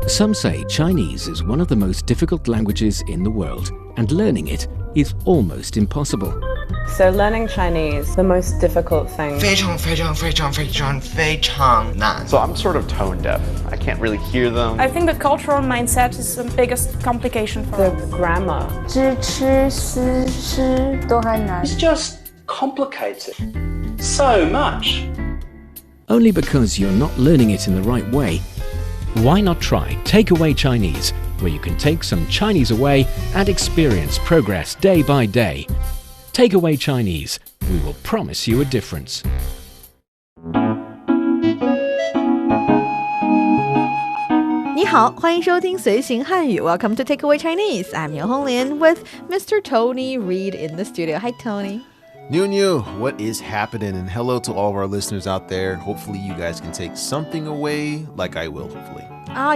Some say Chinese is one of the most difficult languages in the world, and learning it is almost impossible. So learning Chinese, the most difficult thing. 非常非常非常非常非常难 So I'm sort of tone deaf. I can't really hear them. I think the cultural mindset is the biggest complication for The us. grammar. 知吃思诗都还难 It's just complicated so much. Only because you're not learning it in the right way. Why not try Takeaway Chinese, where you can take some Chinese away and experience progress day by day. Takeaway Chinese, we will promise you a difference. 你好，欢迎收听随行汉语 Welcome to Takeaway Chinese. I'm Yang Honglin with Mr. Tony Reed in the studio. Hi, Tony. New, what is happening? And hello to all of our listeners out there. Hopefully you guys can take something away like I will, hopefully.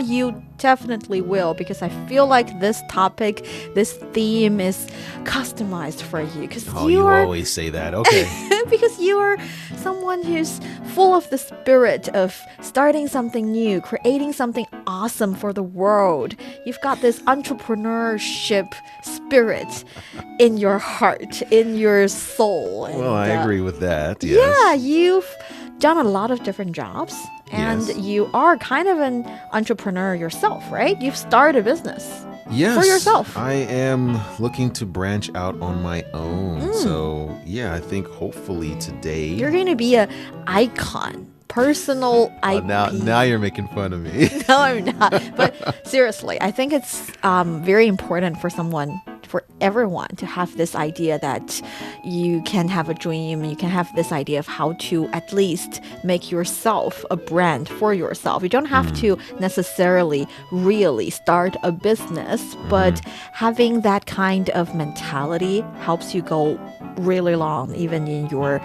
You definitely will, because I feel like this topic, this theme is customized for you. You always say that. Okay. Because you are someone who's full of the spirit of starting something new, creating something awesome for the world. You've got this entrepreneurship spirit in your heart, in your soul. Well, I agree with that. Yes. Yeah, you've done a lot of different jobs. And Yes. you are kind of an entrepreneur yourself, right? You've started a business. Yes. For yourself. I am looking to branch out on my own. So, yeah, I think hopefully today... You're going to be an icon, personal IP. Now you're making fun of me. No, I'm not. But seriously, I think it's very important for everyone to have this idea that you can have a dream, you can have this idea of how to at least make yourself a brand for yourself. You don't have to necessarily really start a business, but having that kind of mentality helps you go really long, even in your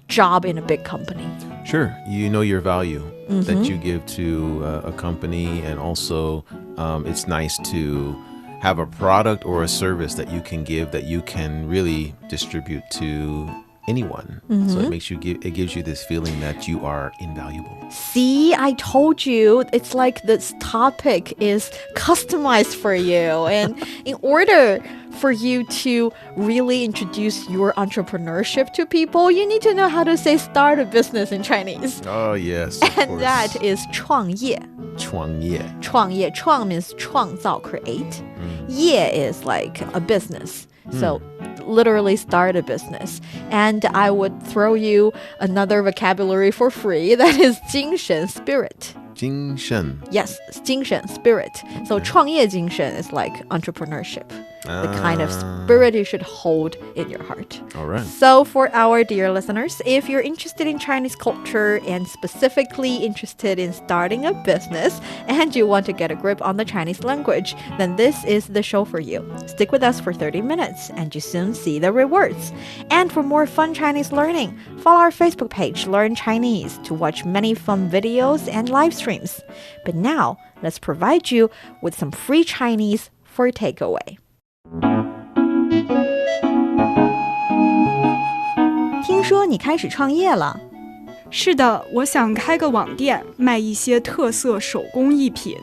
job in a big company. Sure. You know your value that you give to a company, and also it's nice to have a product or a service that you can give that you can really distribute to anyone. So it gives you this feeling that you are invaluable. See, I told you, it's like this topic is customized for you. And in order for you to really introduce your entrepreneurship to people, you need to know how to say start a business in Chinese. Oh, yes, of And course. that is 创业. 创业. 创业, 创 means 创造, create. 业 is like a business. So literally start a business. And I would throw you another vocabulary for free. That is 精神, spirit. 精神. Yes, 精神, spirit. So 创业精神 is like entrepreneurship. The kind of spirit you should hold in your heart. All right. So for our dear listeners, if you're interested in Chinese culture and specifically interested in starting a business and you want to get a grip on the Chinese language, then this is the show for you. Stick with us for 30 minutes and you soon see the rewards. And for more fun Chinese learning, follow our Facebook page, Learn Chinese, to watch many fun videos and live streams. But now, let's provide you with some free Chinese for takeaway. 听说你开始创业了。是的，我想开个网店，卖一些特色手工艺品。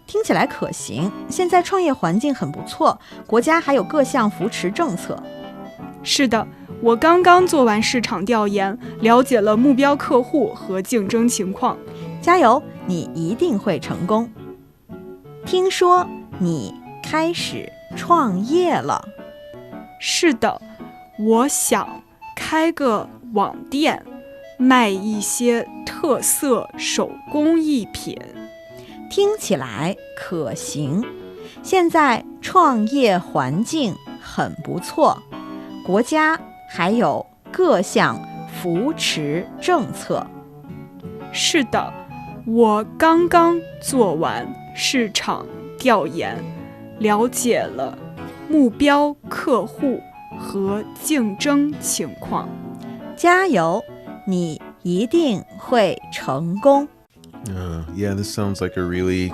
听起来可行，现在创业环境很不错，国家还有各项扶持政策。是的，我刚刚做完市场调研，了解了目标客户和竞争情况。加油，你一定会成功。听说你开始创业了。是的，我想开个网店，卖一些特色手工艺品。听起来可行，现在创业环境很不错，国家还有各项扶持政策。是的，我刚刚做完市场调研，了解了目标客户和竞争情况。加油，你一定会成功。Yeah, this sounds like a really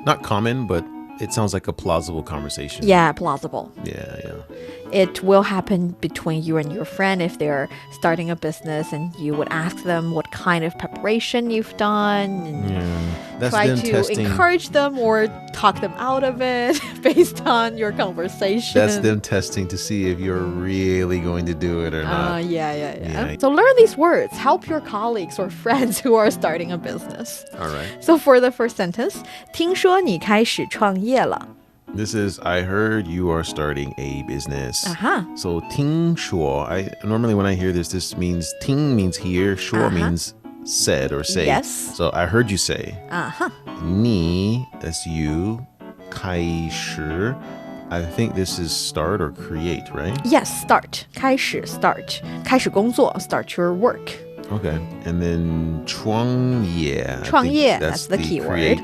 not common, but it sounds like a plausible conversation. Yeah, plausible. Yeah. It will happen between you and your friend if they're starting a business and you would ask them what kind of preparation you've done. And That's try them to testing. encourage them or talk them out of it based on your conversation. That's them testing to see if you're really going to do it or not. Yeah. So learn these words. Help your colleagues or friends who are starting a business. All right. So for the first sentence, 听说你开始创业了. This is, I heard you are starting a business. So 听说, normally when I hear this means 听 means hear, 说 means said or say. Yes. So I heard you say. 你 that's you. 开始 I think this is start or create, right? Yes, start. 开始 start. 开始工作 start your work. Okay. And then 创业.创业, that's the key word.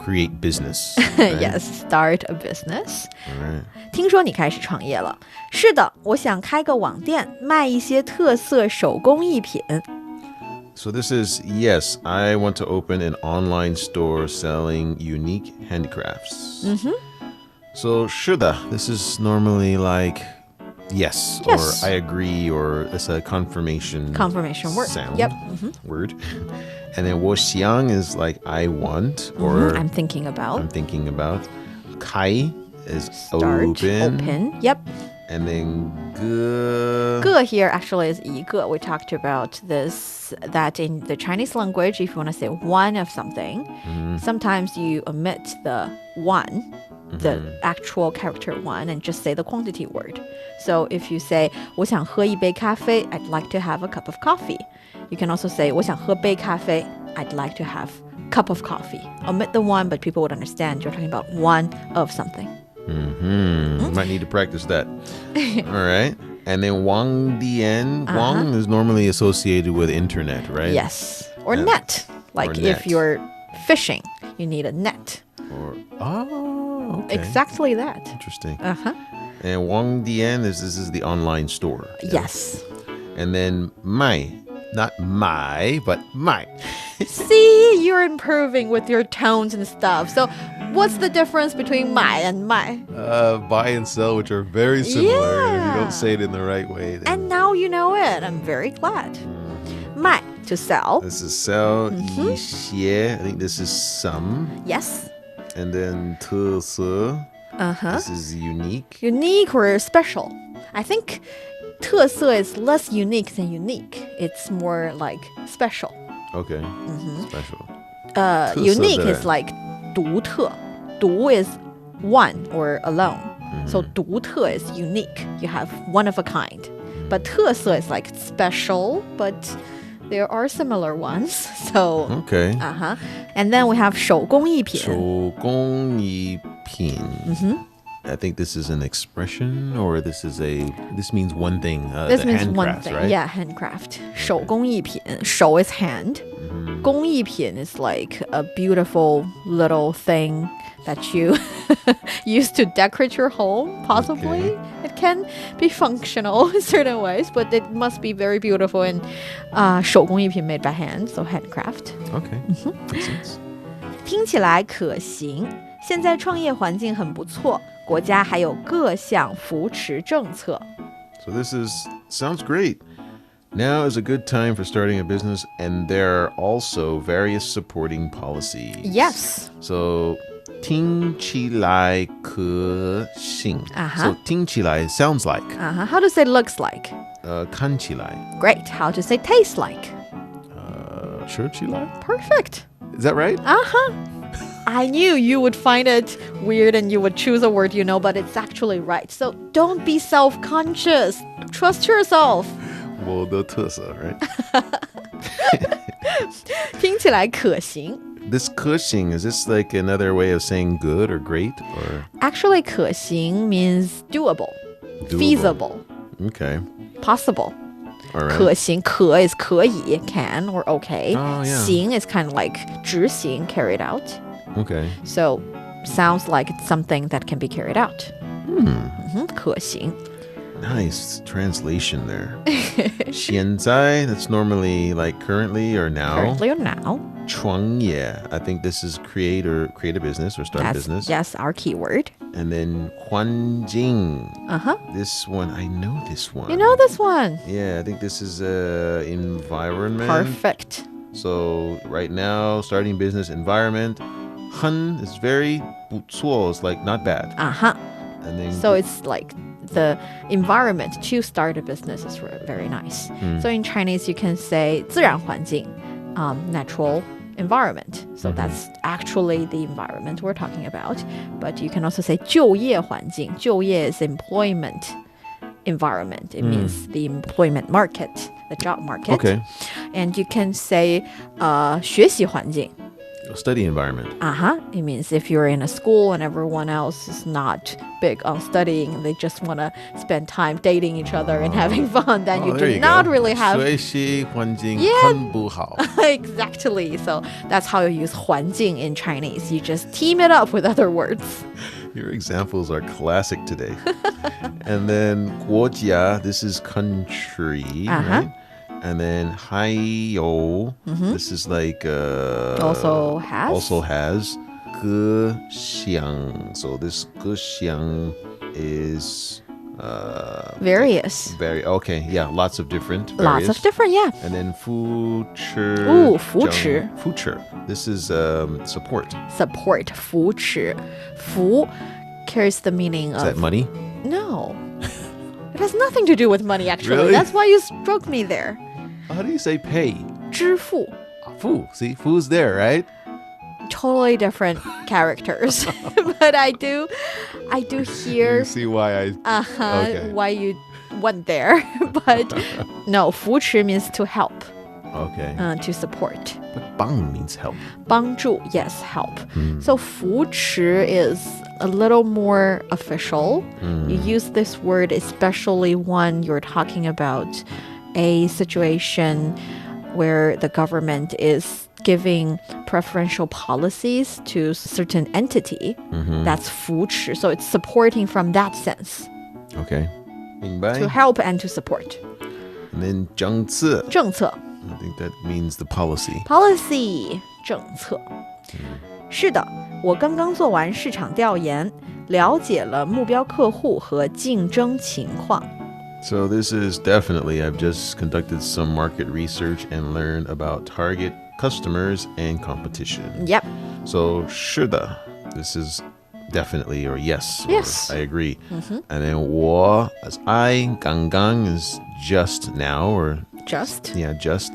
Create business. Right? Yes, start a business. All right. 听说你开始创业了。是的，我想开个网店，卖一些特色手工艺品。So this is, yes, I want to open an online store selling unique handicrafts. So 是的, this is normally like yes, or I agree, or it's a confirmation word. sound. Yep. Word. And then 我想 is like I want, or I'm thinking about. 开 is Start, open. Yep. And then 个 个 here actually is 一个. We talked about this, that in the Chinese language, if you want to say one of something, sometimes you omit the one, the actual character one, and just say the quantity word. So if you say 我想喝一杯咖啡, I'd like to have a cup of coffee. You can also say 我想喝杯咖啡, I'd like to have cup of coffee. Omit the one, but people would understand you're talking about one of something. Might need to practice that. All right. And then Wang Dian. Wang is normally associated with internet, right? Yes. Or net. Like or if net. you're fishing, you need a net. Okay. Exactly that. Interesting. And Wang Dian this is the online store. Yeah? Yes. And then Mai. Not my, but my. See, you're improving with your tones and stuff. So what's the difference between my and my? Buy and sell, which are very similar. If you Yeah. don't say it in the right way. Then And now you know it. I'm very glad. 卖 to sell. this is sell. 一些 I think this is some. Yes. And then 特色. This is unique. Unique or special. I think 特色 is less unique than unique. It's more like special. Okay. Special. Unique 特色的 is like 独特. 独 is one or alone. So 独特 is unique. You have one of a kind. But 特色 is like special, but there are similar ones. So Okay. And then we have 手工艺品.手工艺品. I think this is an expression, or this means one thing. This the means one handcrafts, thing. right? Yeah, handcraft. 手工艺品. 手 is hand. 工艺品 is like a beautiful little thing that you use to decorate your home, possibly. Okay. It can be functional in certain ways, but it must be very beautiful and 手工艺品 made by hand, so handcraft. Okay. Makes sense. 听起来可行。现在创业环境很不错，国家还有各项扶持政策。So this sounds great. Now is a good time for starting a business, and there are also various supporting policies. Yes. So 听起来可行. So 听起来 sounds like. How to say looks like? 看起来. Great. How to say taste like? 吃起来? Perfect. Is that right? I knew you would find it weird and you would choose a word you know, but it's actually right. So don't be self-conscious. Trust yourself. 我的特色, right? 听起来可行. This 可行, is this like another way of saying good or great? Or Actually, 可行 means doable, feasible, Okay. possible. All right. 可行, 可 is 可以, can or okay. Oh, yeah. 行 is kind of like 执行, carried out. Okay. So sounds like it's something that can be carried out. 可行. Nice translation there. 现在, that's normally like currently or now. Currently or now. 创业, I think this is create a business or start a business. Yes, our keyword. And then 环境. This one, I know this one. You know this one. Yeah, I think this is environment. Perfect. So right now, starting business environment. 很 is very 不错, it's like not bad. Uh-huh. And then So it's like the environment to start a business is very nice. So in Chinese, you can say 自然环境, natural environment. So that's actually the environment we're talking about. But you can also say 就业环境. 就业 is employment environment. It means the employment market, the job market. Okay. And you can say 学习环境. Study environment. It means if you're in a school and everyone else is not big on studying, they just want to spend time dating each other and having fun, then you do not really have 学习环境 Yeah. 很不好. Exactly. So that's how you use 环境 in Chinese. You just team it up with other words. Your examples are classic today. And then 国家, this is country, right? And then 还有, this is like Also has. Also has 各乡. So this 各乡 is various. Okay, yeah, lots of different. Lots of different, yeah. And then 扶持. Ooh, 扶持. 扶持. This is support. Support. 扶持. 扶 carries the meaning Is of that money? No. It has nothing to do with money, actually. Really? That's why you struck me there. How do you say pay? 支付. Fu. See, Fu's there, right? Totally different characters. But I do hear You see why I... Okay. why you went there. But no, 扶持 means to help, Okay. to support. But 帮 means help. 帮助, yes, help. So 扶持 is a little more official. You use this word especially when you're talking about a situation where the government is giving preferential policies to certain entity. That's 扶持. So it's supporting from that sense. Okay. 明白. To help and to support. And then 政策. 政策. I think that means the policy. Policy. 政策. 是的，我刚刚做完市场调研，了解了目标客户和竞争情况。 So this is definitely, I've just conducted some market research and learned about target customers and competition. Yep. So 是的, this is definitely or yes. Yes. Or I agree. And then 我 as I, 刚刚 is just now or Just. yeah, just.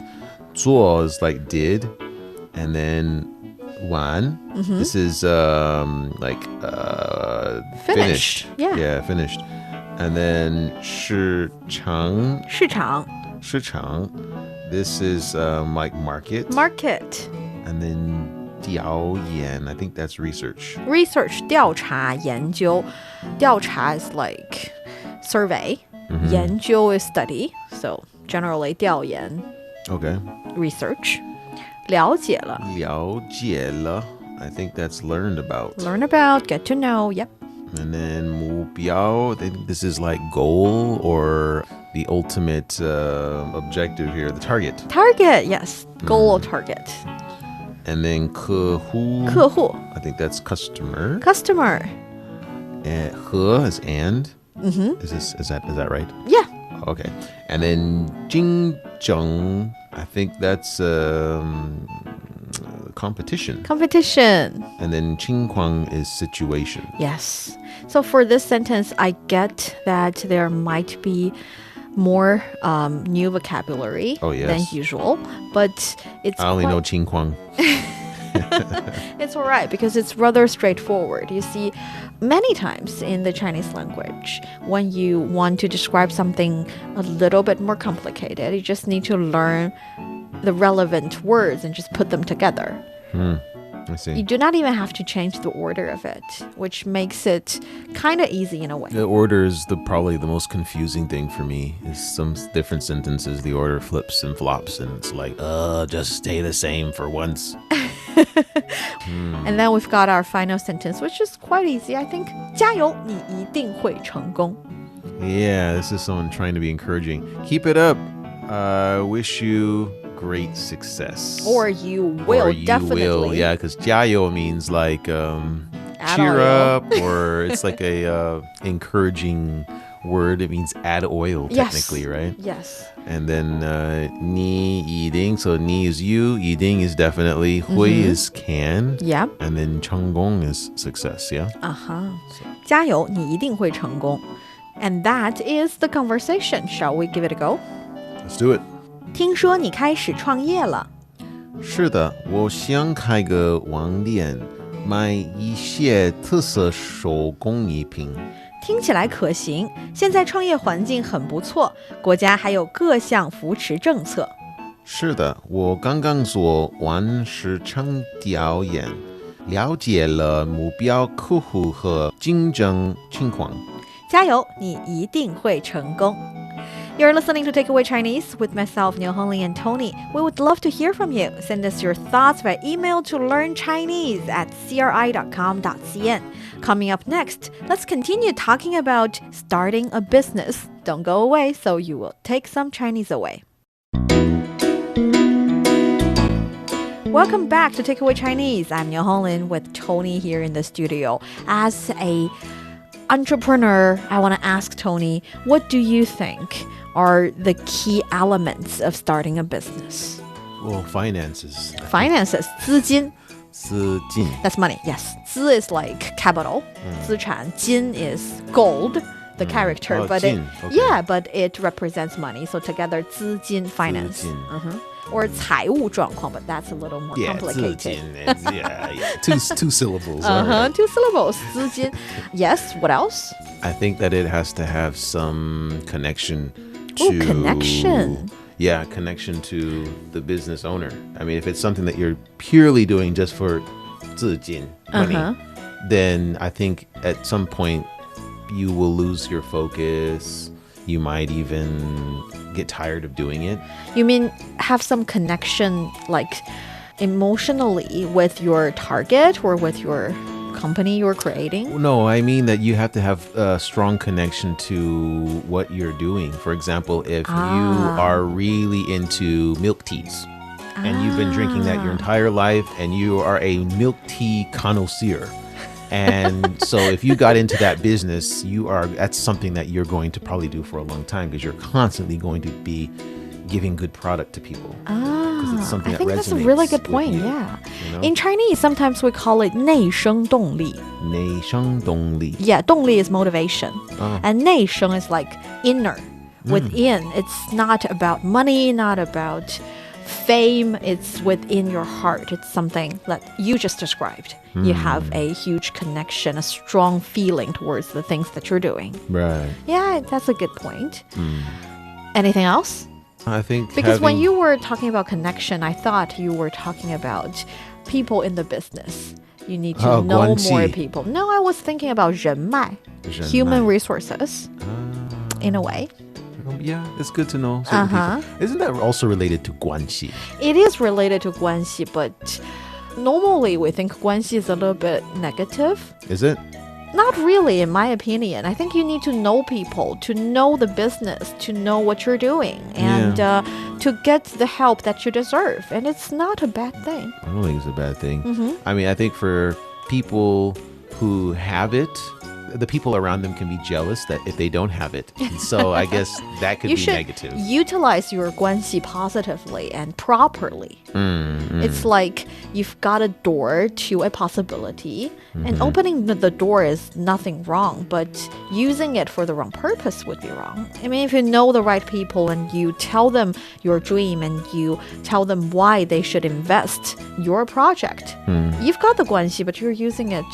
做 is like did. And then 完. This is like Finished. Yeah. Yeah, finished. And then 市场. 市场. 市场. This is like market. Market. And then 调研, I think that's research. Research. 调查研究. 调查 is like survey. 研究 is study. So generally 调研. Okay. Research. 了解了. 了解了. I think that's learned about. Learn about, get to know. Yep. And then 目标, I think this is like goal or the ultimate objective here, the target. Target, yes. Goal or target. And then 客户. 客户. I think that's customer. Customer. And 和 is and. Is that right? Yeah. Okay. And then 竞争, I think that's competition. Competition. And then 情况 is situation. Yes. So for this sentence, I get that there might be more new vocabulary Oh, yes. than usual, but it's I only know quite- 情况. It's all right because it's rather straightforward. You see, many times in the Chinese language, when you want to describe something a little bit more complicated, you just need to learn the relevant words and just put them together. I see. You do not even have to change the order of it, which makes it kind of easy in a way. The order is probably the most confusing thing for me. Is some different sentences, the order flips and flops, and it's like, just stay the same for once. And then we've got our final sentence, which is quite easy, I think. 加油，你一定会成功. Yeah, this is someone trying to be encouraging. Keep it up. Wish you great success. Or you will, Or you definitely. will, yeah, because 加油 means like cheer Adao. up, or it's like a encouraging word. It means add oil, technically, right? Yes. And then 你一定, so 你 is you, 一定 is definitely, 会 is can, Yeah. and then 成功 is success, yeah? 加油，你一定会成功。And that is the conversation. Shall we give it a go? Let's do it. 听说你开始创业了。是的，我想开个网店，卖一些特色手工艺品。听起来可行，现在创业环境很不错，国家还有各项扶持政策。是的，我刚刚做完市场调研，了解了目标客户和竞争情况。加油，你一定会成功。You're listening to Takeaway Chinese with myself, Niu Hongling, and Tony. We would love to hear from you. Send us your thoughts by email to learnchinese@cri.com.cn. Coming up next, let's continue talking about starting a business. Don't go away, so you will take some Chinese away. Welcome back to Takeaway Chinese. I'm Niu Hongling with Tony here in the studio. As a entrepreneur, I want to ask Tony, what do you think are the key elements of starting a business? Well, finances. Finances, 资金. 资金. That's money, yes. 资 is like capital. 资产, 金 is gold, the character. Oh, but 金, okay. Yeah, but it represents money. So together, 资金, finance. 资金. Or 财务状况, but that's a little more complicated. 资金, two syllables. Right. 2 syllables, 资金. Yes, what else? I think that it has to have some connection to... connection. Yeah, connection to the business owner. I mean, if it's something that you're purely doing just for 资金, money, then I think at some point you will lose your focus. You might even get tired of doing it. You mean have some connection, like emotionally, with your target or with your company you're creating? No, I mean that you have to have a strong connection to what you're doing. For example, if you are really into milk teas and you've been drinking that your entire life and you are a milk tea connoisseur, and so if you got into that business, that's something that you're going to probably do for a long time because you're constantly going to be giving good product to people. It's something I think that that's a really good point, you, yeah. You know? In Chinese, sometimes we call it 内生动力. 内生动力. Yeah, 动力 is motivation. And 内生 is like inner, within. It's not about money, not about fame. It's within your heart. It's something that you just described. You have a huge connection, a strong feeling towards the things that you're doing. Right. Yeah, that's a good point. Anything else? I think Because when you were talking about connection, I thought you were talking about people in the business. You need to know 关系. more people. No, I was thinking about 人脉, human resources, in a way. Yeah, it's good to know. certain people. Isn't that also related to 关系? It is related to 关系, but normally we think 关系 is a little bit negative. Is it? Not really, in my opinion. I think you need to know people, to know the business, to know what you're doing, and to get the help that you deserve. And it's not a bad thing. I don't think it's a bad thing. I mean, I think for people who have it, the people around them can be jealous that if they don't have it. And so I guess that could You be should negative. utilize your 关系 positively and properly. It's like you've got a door to a possibility, and opening the door is nothing wrong, but using it for the wrong purpose would be wrong. I mean, if you know the right people and you tell them your dream and you tell them why they should invest your project, you've got the 关系, but you're using it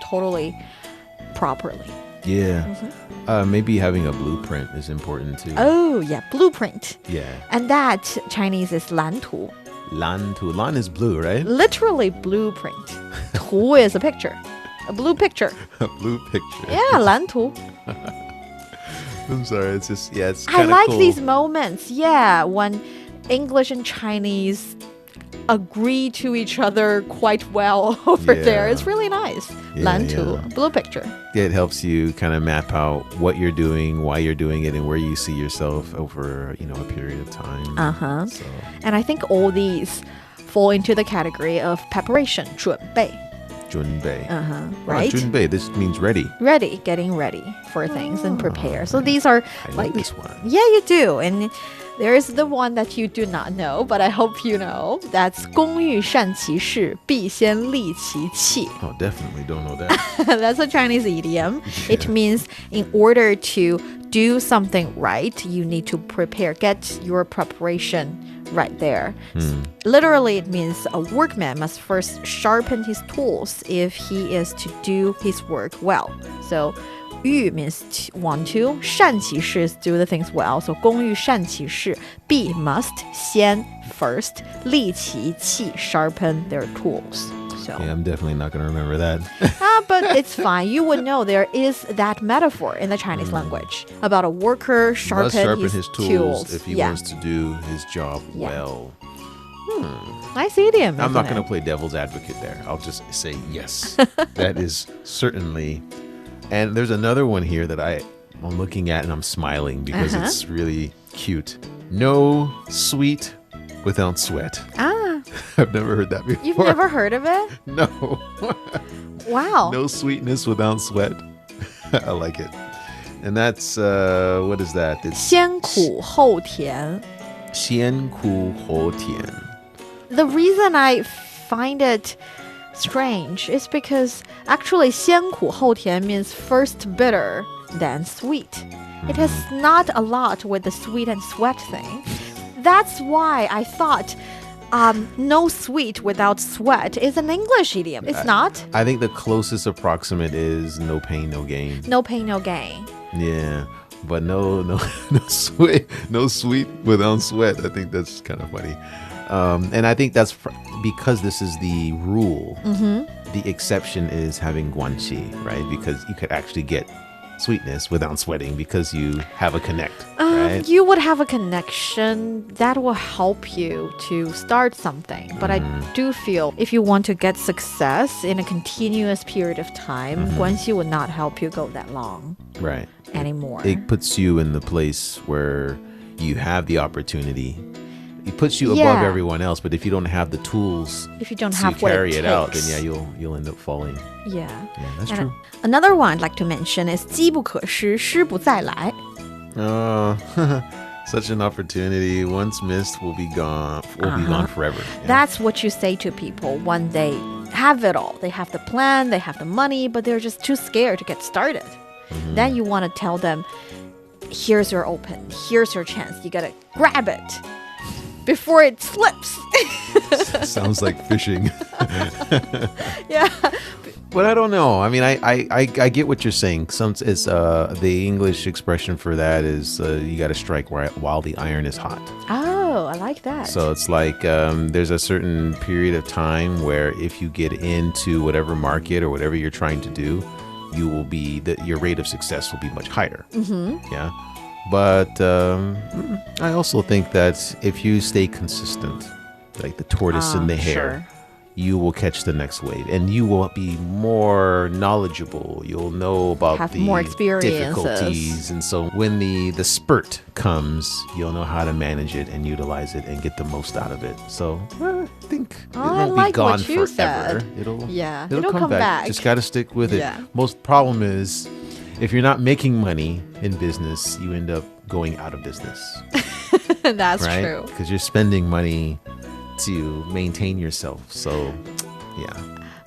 totally properly. Yeah. Maybe having a blueprint is important too. Oh, yeah, blueprint. Yeah. And that Chinese is 蓝图. Lan tu. Lan is blue, right? Literally blueprint. 图 is a picture. A blue picture. A blue picture. Yeah, 蓝图. I'm sorry. It's just, yeah, it's I kind of like cool. these moments. Yeah, when English and Chinese agree to each other quite well over there. It's really nice. 蓝图, blue picture. It helps you kind of map out what you're doing, why you're doing it, and where you see yourself over, a period of time. So. And I think all these fall into the category of preparation, 准备. 준备. Right? 준备, this means ready. Ready, getting ready for things and prepare. So these are I like know this one. Yeah, you do. And there's the one that you do not know, but I hope you know. That's 工欲善其事，必先利其器. Oh, definitely don't know that. That's a Chinese idiom. It means in order to do something right, you need to prepare, get your preparation right there. Literally, it means a workman must first sharpen his tools if he is to do his work well. So 欲 means want to, 善其事 is do the things well. So 工欲善其事, 必 must, 先 first, 利其器 sharpen their tools. So. Yeah, I'm definitely not going to remember that. But it's fine. You would know there is that metaphor in the Chinese language about a worker Must sharpen his tools if he wants to do his job well. Nice idiom. I'm not going to to play devil's advocate there. I'll just say yes. That is certainly. And there's another one here that I'm looking at and I'm smiling because it's really cute. No sweet without sweat. I've never heard that before. You've never heard of it? No. Wow. No sweetness without sweat. I like it. And that's, what is that? It's 先苦后甜. 先苦后甜. The reason I find it strange is because actually 先苦后甜 means first bitter, then sweet. It has not a lot with the sweet and sweat thing. That's why I thought no sweet without sweat is an English idiom. It's not. I think the closest approximate is no pain, no gain. No pain, no gain. Yeah, but no sweet without sweat. I think that's kind of funny. And I think that's because this is the rule. The exception is having guanxi, right? Because you could actually get sweetness without sweating because you have a connect, right? You would have a connection that will help you to start something. But I do feel if you want to get success in a continuous period of time, guanxi would not help you go that long Right. anymore. It puts you in the place where you have the opportunity. It puts you above Yeah. everyone else, but if you don't have the tools if you don't to have what carry it it out, then takes. you'll end up falling. Yeah. Yeah, that's And true. Another one I'd like to mention is 机不可失，失不再来. Oh, such an opportunity. Once missed, will be gone. Will be gone forever. Yeah. That's what you say to people when they have it all. They have the plan, they have the money, but they're just too scared to get started. Then you want to tell them, here's your open, here's your chance. You got to grab it before it slips. Sounds like fishing. Yeah. But I don't know. I mean, I get what you're saying. It's the English expression for that is you got to strike while the iron is hot. Oh, I like that. So it's like there's a certain period of time where if you get into whatever market or whatever you're trying to do, you will be your rate of success will be much higher. Yeah. But I also think that if you stay consistent, like the tortoise in the hare, you will catch the next wave and you will be more knowledgeable. You'll know about Have the more experiences. difficulties. And so when the spurt comes, you'll know how to manage it and utilize it and get the most out of it. So I think it I won't like be gone what you forever. said. It'll It'll come back. back. Just got to stick with it. Yeah. Most problem is if you're not making money in business, you end up going out of business. That's right? true. Because you're spending money to maintain yourself. So, yeah.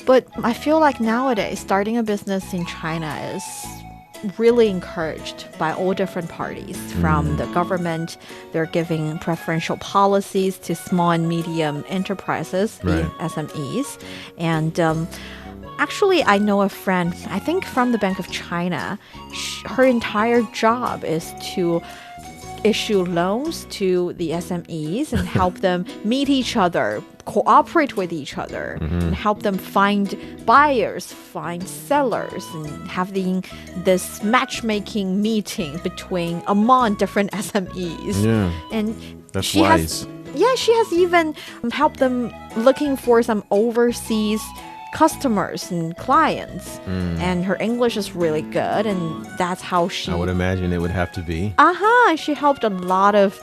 But I feel like nowadays starting a business in China is really encouraged by all different parties. From the government, they're giving preferential policies to small and medium enterprises, the SMEs. And actually, I know a friend, I think from the Bank of China, her entire job is to issue loans to the SMEs and help them meet each other, cooperate with each other, and help them find buyers, find sellers, and have this matchmaking meeting among different SMEs. Yeah. And That's she wise. she has even helped them looking for some overseas customers and clients. And her English is really good, and that's how she I would imagine it would have to be. she helped a lot of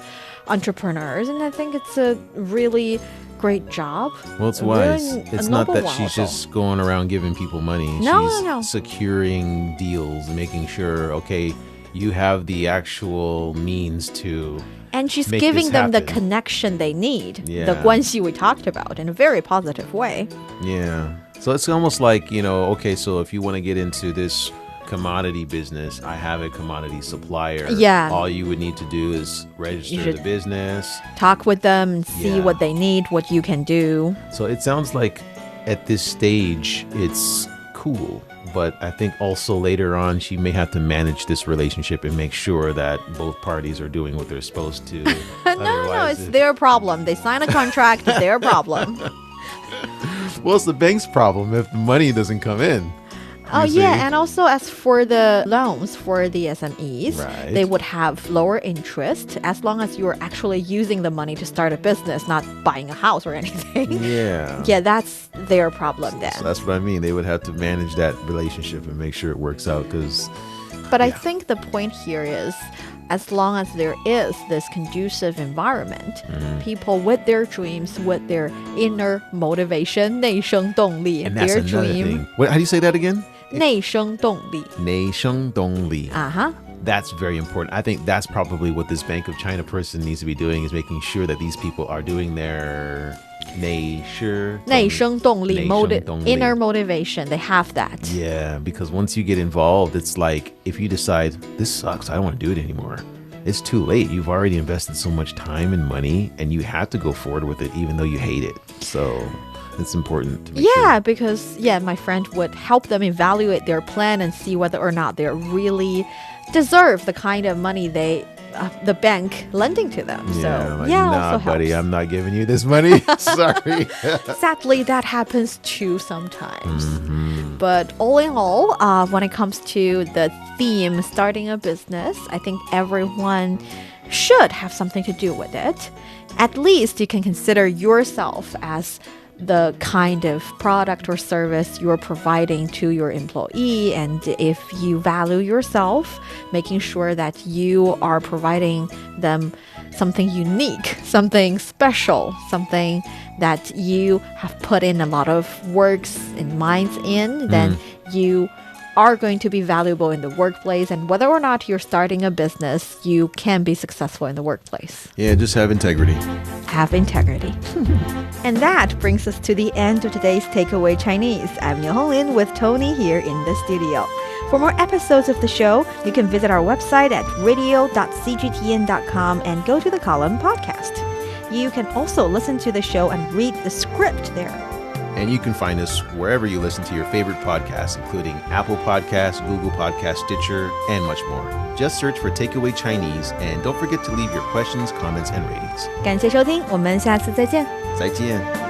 entrepreneurs, and I think it's a really great job. Well, it's wise. Really It's a not noble that one she's also. just going around giving people money. No, She's no. securing deals and making sure, okay, you have the actual means to And she's make giving this them the happen. connection they need, the Yeah. 关系 we talked about, in a very positive way. Yeah. So it's almost like, okay, so if you want to get into this commodity business, I have a commodity supplier. Yeah. All you would need to do is register should- the business. Talk with them and see Yeah. what they need, what you can do. So it sounds like at this stage, it's cool. But I think also later on, she may have to manage this relationship and make sure that both parties are doing what they're supposed to. No, it's their problem. They sign a contract, it's their problem. Well, it's the bank's problem if the money doesn't come in. Oh, You yeah. see? And also, as for the loans for the SMEs, Right. they would have lower interest as long as you're actually using the money to start a business, not buying a house or anything. Yeah. Yeah, that's their problem then. So that's what I mean. They would have to manage that relationship and make sure it works out because, But I think the point here is as long as there is this conducive environment, people with their dreams, with their inner motivation, 内生动力, and that's their another dream, thing. What, how do you say that again? 内生动力. 内生动力. Uh-huh. That's very important. I think that's probably what this Bank of China person needs to be doing is making sure that these people are doing their 内生动力. Inner motivation, they have that. Yeah, because once you get involved, it's like if you decide this sucks, I don't want to do it anymore. It's too late. You've already invested so much time and money, and you have to go forward with it, even though you hate it. So it's important to make Yeah, sure. because my friend would help them evaluate their plan and see whether or not they really deserve the kind of money the bank lending to them. Yeah, So like, yeah, nah, also buddy, helps. I'm not giving you this money. Sorry. Sadly, that happens too sometimes. Mm-hmm. But all in all, when it comes to the theme starting a business, I think everyone should have something to do with it. At least you can consider yourself as the kind of product or service you're providing to your employee. And if you value yourself, making sure that you are providing them something unique, something special, something that you have put in a lot of works and minds in, then you are going to be valuable in the workplace. And whether or not you're starting a business, you can be successful in the workplace. Yeah, just have integrity. Have integrity. And that brings us to the end of today's Takeaway Chinese. I'm Niu Honglin with Tony here in the studio. For more episodes of the show, you can visit our website at radio.cgtn.com and go to the column podcast. You can also listen to the show and read the script there. And you can find us wherever you listen to your favorite podcasts, including Apple Podcasts, Google Podcasts, Stitcher, and much more. Just search for Takeaway Chinese, and don't forget to leave your questions, comments, and ratings. 感谢收听，我们下次再见。再见。